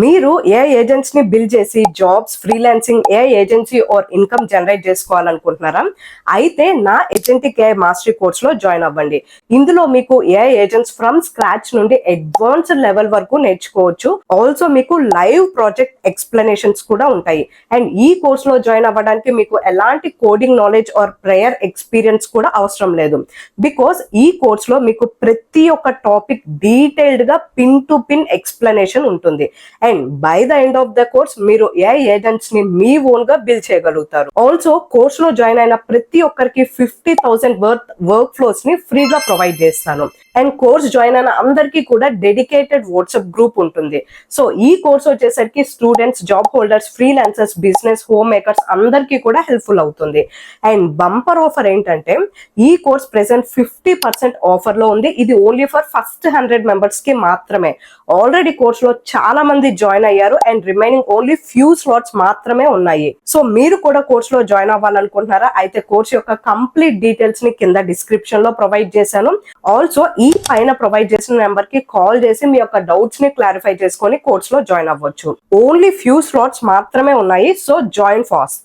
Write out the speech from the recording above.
మీరు AI agents ని build చేసి jobs freelancing AI agency or income generate చేసుకోవాలనుకుంటున్నారా? అయితే నా ఏజెంటిక్ ఏ మాస్టరీ కోర్స్ లో జాయిన్ అవ్వండి. ఇందులో మీకు ఏ ఏజెంట్స్ ఫ్రమ్ స్క్రాచ్ నుండి అడ్వాన్స్డ్ లెవెల్ వరకు నేర్చుకోవచ్చు. ఆల్సో మీకు లైవ్ ప్రాజెక్ట్ ఎక్స్ప్లెనేషన్స్ కూడా ఉంటాయి. అండ్ ఈ కోర్స్ లో జాయిన్ అవ్వడానికి మీకు ఎలాంటి coding knowledge or prior experience కూడా అవసరం లేదు. బికాస్ ఈ కోర్స్ లో మీకు ప్రతి ఒక్క టాపిక్ డీటెయిల్డ్ గా పిన్ టు పిన్ ఎక్స్ప్లెనేషన్ ఉంటుంది. And by the end of the course మీరు ఏ ఏజెంట్స్ ని మీ ఓన్ గా బిల్డ్ చేయగలుగుతారు. ఆల్సో కోర్స్ లో జాయిన్ అయిన ప్రతి ఒక్కరికి 50,000 వర్క్ ఫ్లోస్ ని ఫ్రీగా ప్రొవైడ్ చేస్తాను. అండ్ కోర్స్ జాయిన్ అయిన అందరికీ కూడా డెడికేటెడ్ వాట్సాప్ గ్రూప్ ఉంటుంది. సో ఈ కోర్స్ వచ్చేసరికి students, job holders, freelancers, business home makers అందరికీ కూడా హెల్ప్ఫుల్ అవుతుంది. అండ్ బంపర్ ఆఫర్ ఏంటంటే ఈ కోర్స్ ప్రెసెంట్ 50% ఆఫర్ లో ఉంది. ఇది ఓన్లీ ఫర్ ఫస్ట్ 100 మెంబర్స్ కి మాత్రమే. ఆల్రెడీ కోర్స్ లో చాలా మంది జాయిన్ అయ్యారు and remaining only few slots మాత్రమే ఉన్నాయి. సో మీరు కూడా కోర్స్ లో జాయిన్ అవ్వాలనుకుంటున్నారా? అయితే కోర్స్ యొక్క కంప్లీట్ డీటెయిల్స్ ని కింద డిస్క్రిప్షన్ లో ప్రొవైడ్ చేశాను. ఆల్సో ఈ పైన ప్రొవైడ్ చేసిన నెంబర్ కి కాల్ చేసి మీ యొక్క డౌట్స్ ని క్లారిఫై చేసుకొని కోర్స్ లో జాయిన్ అవ్వచ్చు. ఓన్లీ ఫ్యూ స్లాట్స్ మాత్రమే ఉన్నాయి. So join fast.